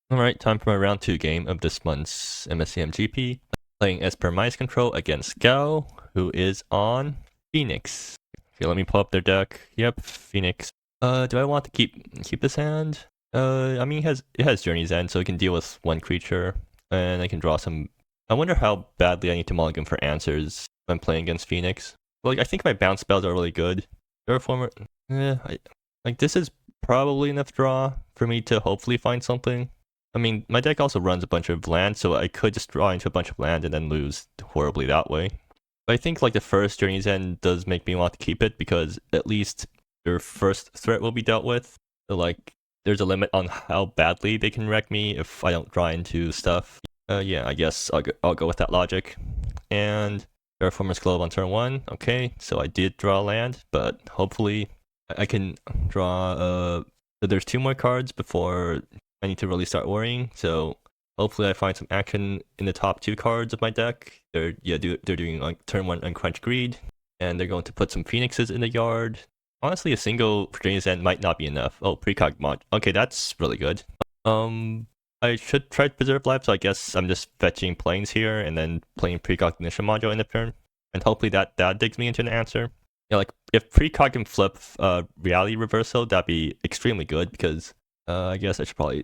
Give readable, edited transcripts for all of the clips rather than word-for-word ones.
Alright, time for my round 2 game of this month's MSEM GP. Playing Esper Mice Control against Gao, who is on Phoenix. Okay, let me pull up their deck. Yep, Phoenix. Do I want to keep this hand? I mean, it has Journey's End, so it can deal with one creature, and I can draw some. I wonder how badly I need to mulligan for answers when playing against Phoenix. Well, I think my bounce spells are really good. Terraformer, this is probably enough draw for me to hopefully find something. I mean, my deck also runs a bunch of land, so I could just draw into a bunch of land and then lose horribly that way. But I think the first Journey's End does make me want to keep it because at least their first threat will be dealt with. So there's a limit on how badly they can wreck me if I don't draw into stuff. Yeah, I guess I'll go with that logic. And Terraformer's Globe on turn 1. Okay, so I did draw land, but hopefully I can draw. So there's 2 more cards before I need to really start worrying, so hopefully I find some action in the top 2 cards of my deck. They're doing turn 1 Unquenched Greed, and they're going to put some Phoenixes in the yard. Honestly, a single Journey's End might not be enough. Oh, Precog Mod. Okay, that's really good. I should try to preserve life, so I guess I'm just fetching planes here and then playing Precognition Module in the turn, and hopefully that digs me into an answer. Yeah, if Precog can flip Reality Reversal, that'd be extremely good because I guess I should probably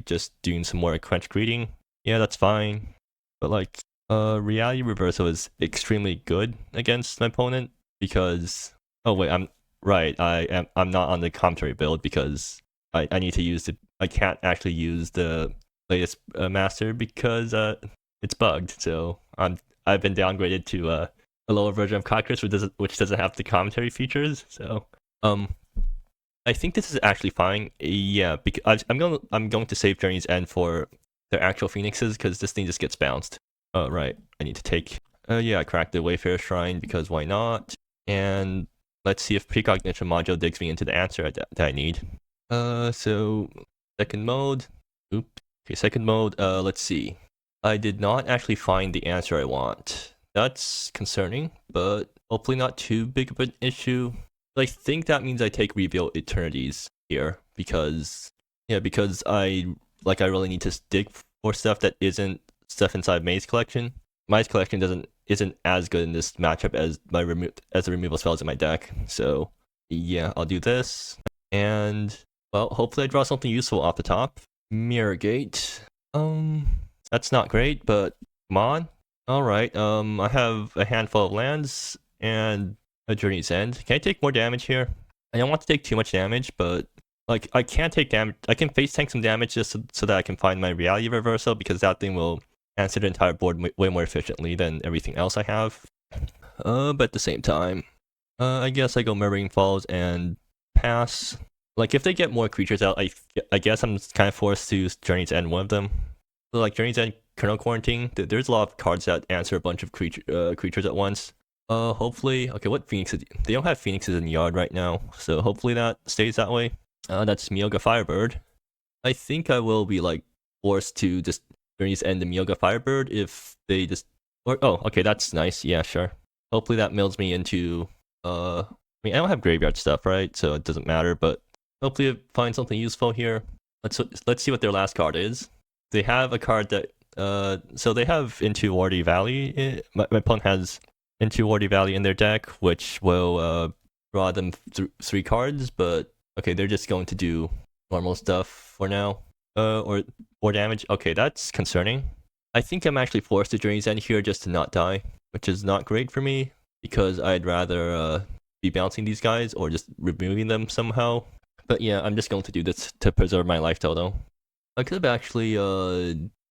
just doing some more Quench Greeting. Yeah, that's fine. But Reality Reversal is extremely good against my opponent because oh wait, I'm not on the commentary build because I need to use I can't actually use the latest master because it's bugged. So I've been downgraded to a lower version of Cockroach which doesn't have the commentary features. So I think this is actually fine. Yeah, because I'm going to save Journey's End for their actual Phoenixes because this thing just gets bounced. Oh right, I need to take. Yeah, I cracked the Wayfarer Shrine because why not? And let's see if Precognition Module digs me into the answer that I need. So second mode. Oops. Okay, second mode. Let's see. I did not actually find the answer I want. That's concerning, but hopefully not too big of an issue. I think that means I take Reveal Eternities here because I really need to dig for stuff that isn't stuff inside Maze Collection. Maze Collection isn't as good in this matchup as the removal spells in my deck. So yeah, I'll do this, and well, hopefully I draw something useful off the top. Mirror Gate. That's not great, but come on. All right. I have a handful of lands and a Journey's End. Can I take more damage here? I don't want to take too much damage, but I can't take damage. I can face tank some damage just so that I can find my Reality Reversal because that thing will answer the entire board way more efficiently than everything else I have. But at the same time, I guess I go Mirroring Falls and pass. If they get more creatures out, I guess I'm kind of forced to use Journey's End one of them. So Journey's End, Kernel Quarantine. There's a lot of cards that answer a bunch of creatures at once. Hopefully, okay, what Phoenixes? They don't have Phoenixes in the yard right now, so hopefully that stays that way. That's Myoga Firebird. I think I will be forced to just Journey's End the Myoga Firebird if they just oh, okay, that's nice. Yeah, sure. Hopefully that mills me into I mean, I don't have graveyard stuff, right? So it doesn't matter, but hopefully I find something useful here. Let's see what their last card is. They have a card that so they have Into Wardy Valley. My opponent has Into Wardy Valley in their deck, which will draw them 3 cards, but okay, they're just going to do normal stuff for now. Or damage. Okay, that's concerning. I think I'm actually forced to Journey's End here just to not die, which is not great for me because I'd rather be bouncing these guys or just removing them somehow. But yeah, I'm just going to do this to preserve my life total. I could have actually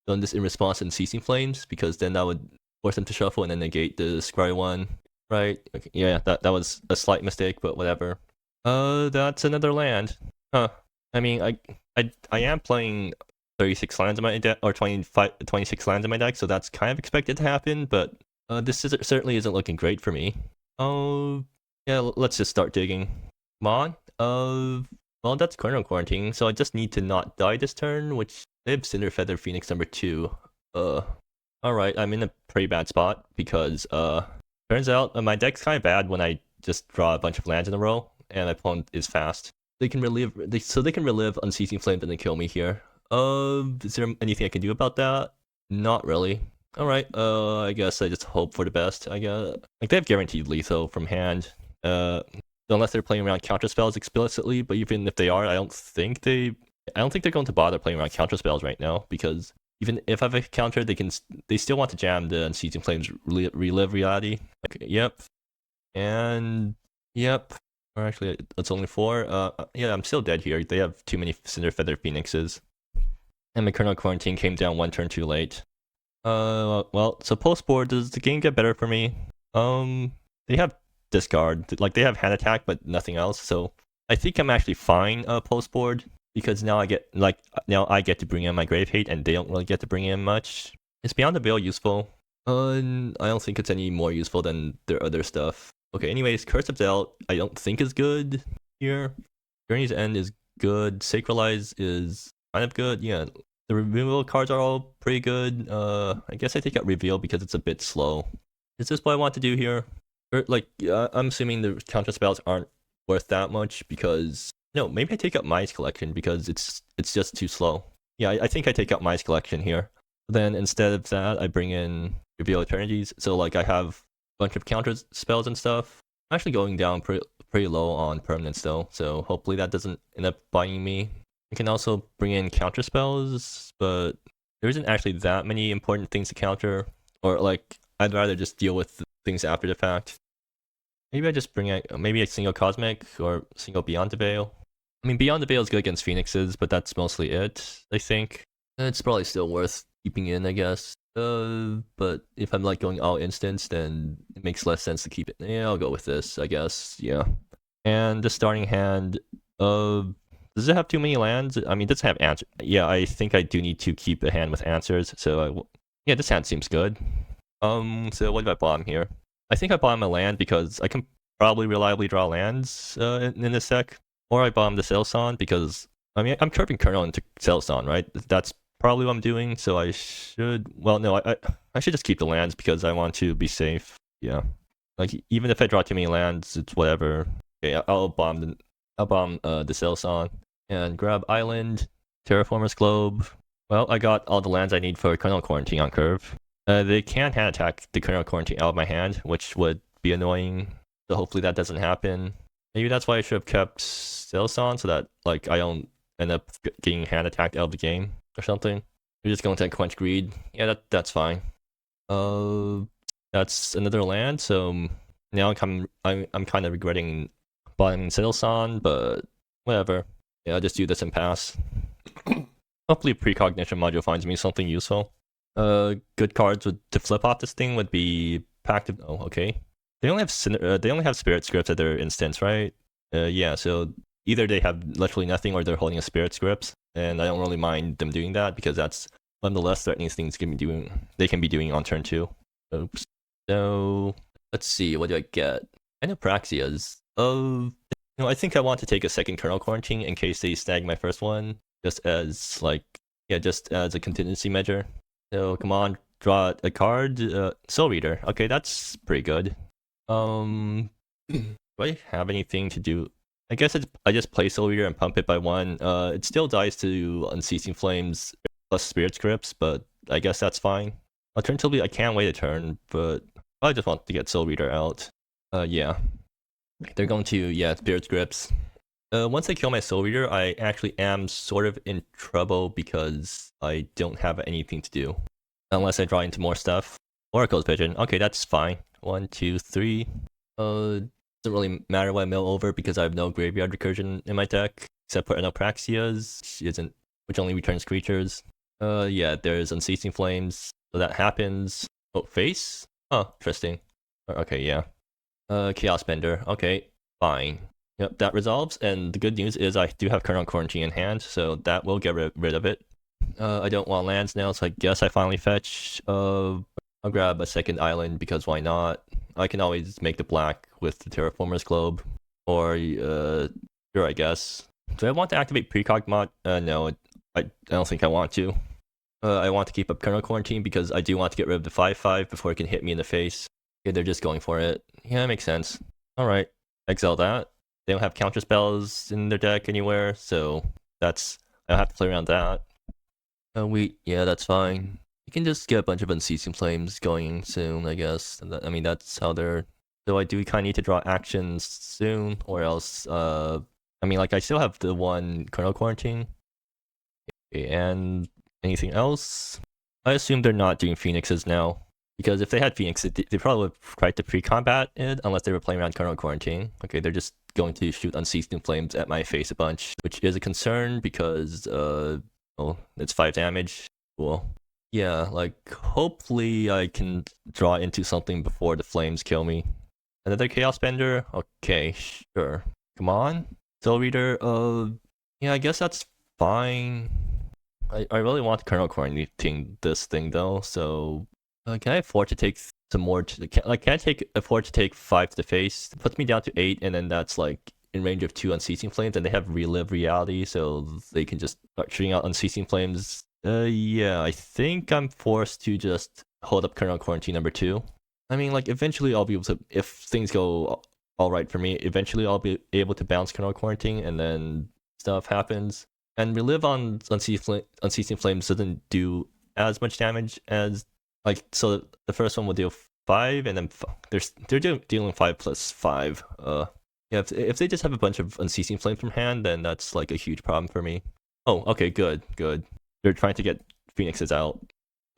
done this in response in Ceasing Flames because then that would force them to shuffle and then negate the Scry one. Right? Okay, yeah, that was a slight mistake, but whatever. That's another land. Huh. I mean, I am playing 36 lands in my deck, or 26 lands in my deck, so that's kind of expected to happen, but this certainly isn't looking great for me. Oh, yeah, let's just start digging. Come on. Well, that's Kernel Quarantine, so I just need to not die this turn, which they have Cinder Feather Phoenix number 2. Alright, I'm in a pretty bad spot because turns out my deck's kind of bad when I just draw a bunch of lands in a row, and my opponent is fast. They can relive Unceasing Flames and then kill me here. Is there anything I can do about that? Not really. Alright, I guess I just hope for the best, I guess. Like, they have guaranteed lethal from hand. Unless they're playing around counter spells explicitly, but even if they are, I don't think they're going to bother playing around counter spells right now, because even if I have a counter, they still want to jam the Unceasing Flames relive reality. Okay, yep. And yep. Or actually, it's only 4. Yeah, I'm still dead here. They have too many Cinder Feather Phoenixes. And my Kernel Quarantine came down 1 turn too late. Well, so post board, does the game get better for me? They have discard, like they have hand attack, but nothing else. So I think I'm actually fine post board, because now I get to bring in my Grave Hate, and they don't really get to bring in much. Is Beyond the Veil useful? I don't think it's any more useful than their other stuff. Okay, anyways, Curse of Zelt I don't think is good here. Journey's End is good. Sacralize is kind of good. Yeah, the removal cards are all pretty good. I guess I take out Reveal because it's a bit slow. Is this what I want to do here? Or, like, I'm assuming the counter spells aren't worth that much, because no, maybe I take out Mice Collection because it's just too slow. Yeah, I think I take out Mice Collection here. Then instead of that, I bring in Reveal Eternities. So like I have a bunch of counter spells and stuff. I'm actually going down pretty low on permanents though, so hopefully that doesn't end up buying me. I can also bring in counter spells, but there isn't actually that many important things to counter. Or like, I'd rather just deal with things after the fact. Maybe I just bring out maybe a single Cosmic or single Beyond the Veil. I mean, Beyond the Veil is good against Phoenixes, but that's mostly it, I think. It's probably still worth keeping in, I guess. But if I'm like going all instants, then it makes less sense to keep it. Yeah, I'll go with this, I guess. Yeah. And the starting hand, does it have too many lands? I mean, it doesn't have answers. Yeah, I think I do need to keep a hand with answers. So yeah, this hand seems good. So what do I bomb here? I think I bomb a land because I can probably reliably draw lands in this deck. Or I bomb the Selson because, I mean, I'm curving Kernel into Selson, right? That's probably what I'm doing, so I should... Well, no, I should just keep the lands because I want to be safe. Yeah. Like, even if I draw too many lands, it's whatever. Okay, I'll bomb the Selson and grab Island, Terraformer's Globe. Well, I got all the lands I need for Kernel Quarantine on curve. They can hand attack the Kernel Quarantine out of my hand, which would be annoying. So hopefully that doesn't happen. Maybe that's why I should have kept Selson, so that like I don't end up getting hand attacked out of the game or something. We're just going to Quench Greed. Yeah, that's fine. That's another land. So now I'm kind of regretting bottoming Selson, but whatever. Yeah, I'll just do this and pass. Hopefully, Precognition module finds me something useful. Good cards to flip off this thing would be Pact of... Oh, okay. They only have Spirit Scripts at their instance, right? Yeah, so either they have literally nothing or they're holding a Spirit Script, and I don't really mind them doing that because that's one of the less threatening things they can be doing on turn 2. Oops. So let's see, what do I get? Enopraxias. I think I want to take a second Kernel Quarantine in case they snag my first one, just as a contingency measure. So come on, draw a card. Soul Reader. Okay, that's pretty good. Do I have anything to do? I guess I just play Soul Reader and pump it by 1. It still dies to Unceasing Flames plus Spirit Scripts, but I guess that's fine. Alternatively, I can wait a turn, but I just want to get Soul Reader out. Yeah. They're going to, Spirit Scripts. Once I kill my Soul Reader, I actually am sort of in trouble because I don't have anything to do. Unless I draw into more stuff. Oracle's Pigeon. Okay, that's fine. 1, 2, 3. Doesn't really matter what I mill over because I have no Graveyard Recursion in my deck, except for Enopraxias, which only returns creatures. Yeah, there's Unceasing Flames, so that happens. Oh, face? Oh, interesting. Okay, yeah. Chaos Bender. Okay, fine. Yep, that resolves, and the good news is I do have Kernel Quarantine in hand, so that will get rid of it. I don't want lands now, so I guess I finally fetch. I'll grab a second island because why not? I can always make the black with the Terraformer's Globe, or sure, I guess. Do I want to activate Precog mod? No, I don't think I want to. I want to keep up Kernel Quarantine because I do want to get rid of the 5/5 before it can hit me in the face. Okay, they're just going for it. Yeah, that makes sense. Alright, exile that. They don't have counter spells in their deck anywhere, so I don't have to play around that. Yeah, that's fine. You can just get a bunch of unceasing flames going soon, I guess. I mean, that's how they're. So I do kind of need to draw actions soon, or else. I mean, like I still have the one kernel quarantine, and anything else. I assume they're not doing phoenixes now, because if they had phoenixes, they probably would have tried to pre-combat it, unless they were playing around kernel quarantine. Okay, they're just going to shoot unceasing flames at my face a bunch, which is a concern because well, it's 5 damage. Cool. Yeah, like hopefully I can draw into something before the flames kill me. Another Chaos Bender? Okay, sure. Come on. Soul Reader, yeah, I guess that's fine. I really want kernel quarantining this thing though, so can I afford to take some more can I afford to take 5 to the face? It puts me down to 8, and then that's like in range of 2 unceasing flames, and they have relive reality, so they can just start shooting out unceasing flames. Yeah, I think I'm forced to just hold up kernel quarantine number 2. I mean, like eventually I'll be able to, if things go all right for me, eventually I'll be able to bounce kernel quarantine, and then stuff happens. And relive on unceasing flames doesn't do as much damage as like, so the first one will deal 5, and then they're dealing 5 plus 5. Yeah, if they just have a bunch of unceasing flames from hand, then that's like a huge problem for me. Oh, okay, good. They're trying to get phoenixes out.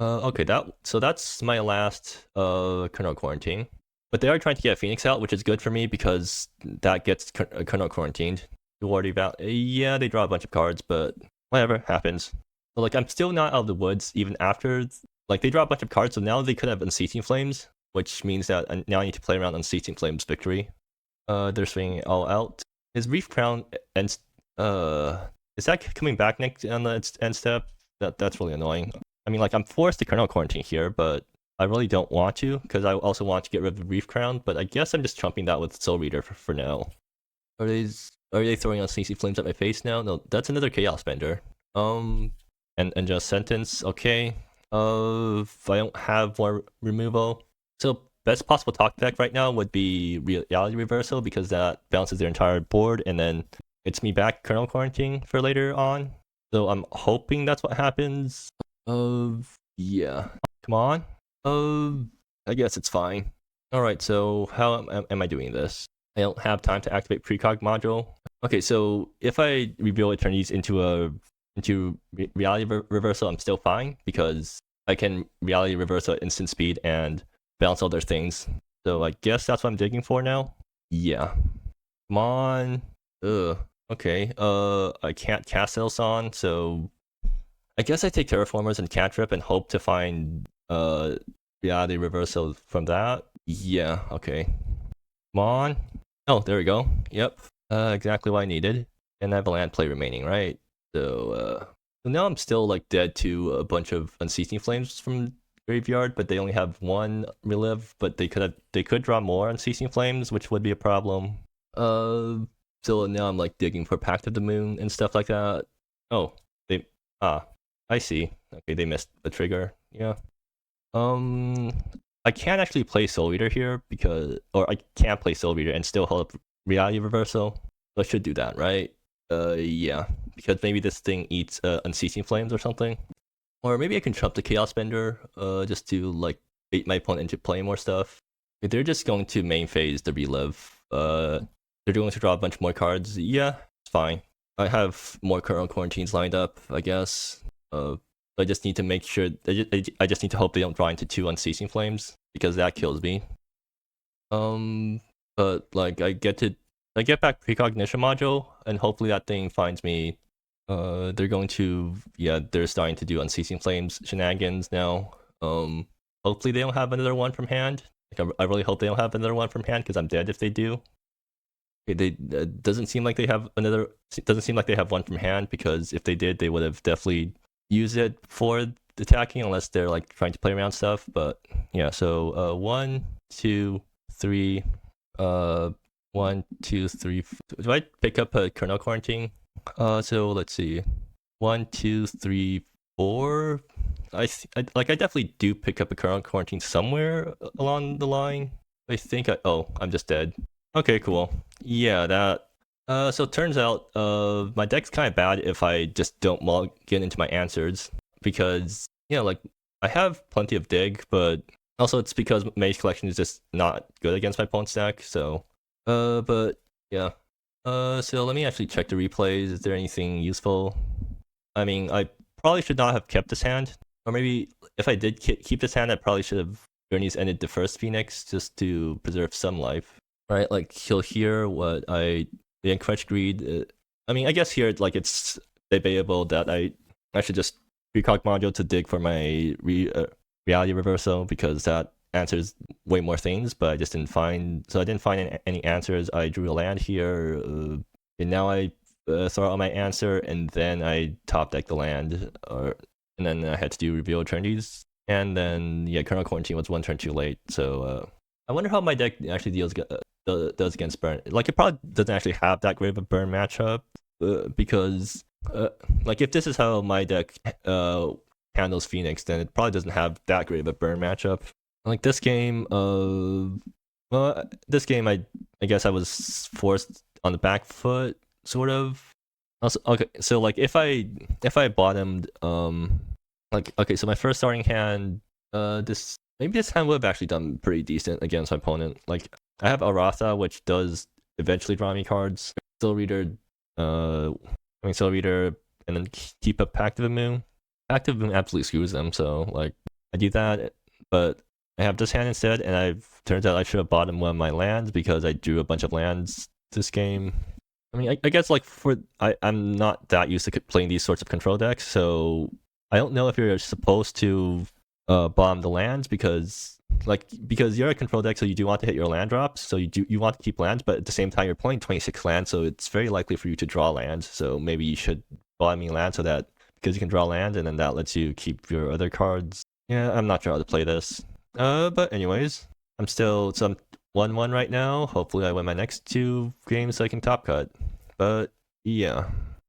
Okay, that's my last kernel quarantine. But they are trying to get Phoenix out, which is good for me because that gets kernel quarantined. Yeah, they draw a bunch of cards, but whatever happens. But like, I'm still not out of the woods even after. Like, they draw a bunch of cards, so now they could have Unceasing Flames, which means that now I need to play around Unceasing Flames victory. They're swinging it all out. Is Reef Crown and is that coming back next on the end step? That's really annoying. I mean, like, I'm forced to kernel quarantine here, but I really don't want to, because I also want to get rid of the Reef Crown, but I guess I'm just trumping that with Soul Reader for now. Are they throwing on CC Flames at my face now? No, that's another Chaos Bender. And just Sentence, okay. If I don't have more removal. So best possible talk deck right now would be Reality Reversal, because that bounces their entire board, and then it's me back kernel quarantine for later on. So I'm hoping that's what happens. Yeah. Come on. I guess it's fine. Alright, so how am I doing this? I don't have time to activate precog module. Okay, so if I reveal Eternities into reality reversal, I'm still fine, because I can reality reversal at instant speed and bounce other things. So I guess that's what I'm digging for now. Yeah. Come on. Okay. I can't cast Elson, so I guess I take Terraformers and Cantrip and hope to find reality reversal from that. Yeah, okay. Come on. Oh, there we go. Yep. Exactly what I needed. And I have a land play remaining, right? So now I'm still like dead to a bunch of Unceasing Flames from graveyard, but they only have 1 relive, but they could draw more Unceasing Flames, which would be a problem. So now I'm like digging for Pact of the Moon and stuff like that. Oh, I see. Okay, they missed the trigger. Yeah. I can't actually play Soul Reader here or I can't play Soul Reader and still hold up Reality Reversal. So I should do that, right? Yeah, because maybe this thing eats Unceasing Flames or something. Or maybe I can trump the Chaos Bender, just to like bait my opponent into playing more stuff. If they're just going to main phase the relive. They're going to draw a bunch more cards. Yeah, it's fine. I have more kernel quarantines lined up, I guess. I just need to make sure. I just need to hope they don't draw into 2 Unceasing Flames, because that kills me. But like I get back Precognition module, and hopefully that thing finds me. They're starting to do Unceasing Flames shenanigans now. Hopefully they don't have another one from hand. Like I really hope they don't have another one from hand, because I'm dead if they do. Okay, doesn't seem like they have one from hand, because if they did, they would have definitely used it for attacking, unless they're like trying to play around stuff. But yeah, so 1, 2, 3, 1, 2, 3. Do I pick up a kernel quarantine? So let's see, 1, 2, 3, 4. I definitely do pick up a kernel quarantine somewhere along the line. I think I'm just dead. Okay, cool. Yeah, that. So it turns out my deck's kind of bad if I just don't get into my answers. because like I have plenty of dig, but also it's because Mage Collection is just not good against my opponent's deck. So, but yeah. So let me actually check the replays. Is there anything useful? I mean, I probably should not have kept this hand, or maybe if I did keep this hand, I probably should have Journeys ended the first Phoenix just to preserve some life. Right, like he'll hear what the Encouraged Greed. I mean, I guess here like it's debatable that I should just precog module to dig for my reality reversal because that answers way more things, but I just didn't find. So I didn't find any answers. I drew a land here, and now I throw out my answer, and then I top deck the land, and then I had to do reveal eternities, and then Kernel Quarantine was one turn too late. So I wonder how my deck actually does against burn. Like it probably doesn't actually have that great of a burn matchup, because like if this is how my deck handles Phoenix, then it probably doesn't have that great of a burn matchup. Like this game, this game I guess I was forced on the back foot, sort of. Also, okay, so like if I bottomed, like okay, so my first starting hand, maybe this hand would have actually done pretty decent against my opponent. Like I have Aratha, which does eventually draw me cards. Soul Reader, Soul Reader, and then keep up Active Moon. Active Moon absolutely screws them, so like I do that, but I have this hand instead, and turns out I should have bottomed one of my lands because I drew a bunch of lands this game. I mean, I guess like I'm not that used to playing these sorts of control decks, so I don't know if you're supposed to bomb the lands because you're a control deck, so you do want to hit your land drops, so you want to keep lands, but at the same time you're playing 26 lands, so it's very likely for you to draw lands. So maybe you should bottom land so that because you can draw land, and then that lets you keep your other cards. Yeah, I'm not sure how to play this. But anyways, I'm 1-1 right now. Hopefully I win my next 2 games so I can top cut. But yeah.